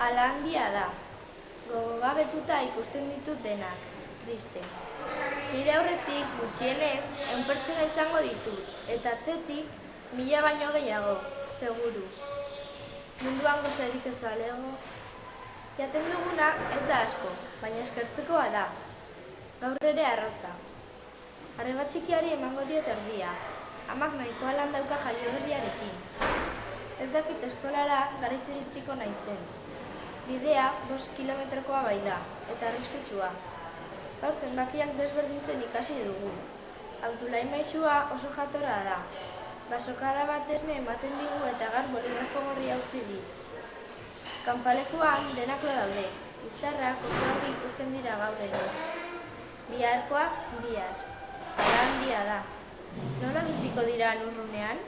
Ala handia da. Gogogabetuta ikusten ditut denak, triste. Nire aurretik gutxienez 100 pertsona izango ditut, eta atzetik 1000 baino gehiago, seguru. Munduan gozorik ez balego. Jaten duguna ez da asko, baina eskertzekoa da. Gaur ere arroza. Arreba txikiari emango diot erdia. Amak nahikoa lan dauka jaioberriarekin. Ez dakit eskolara garaiz iritsiko naizen. Bidea 5 kilometrokoa bai da, eta arriskutsua. Gaur zenbakiak desberdintzen ikasi dugu. Abdulai maisua oso jatorra da. Basokada bat esne ematen digu eta gaur boligrafo gorria utzi dit. Kanpalekuan denak lo daude. Izarrak oso argi ikusten dira gaur ere. Biharkoak bihar. Ala handia da. Nola biziko dira lurrunean?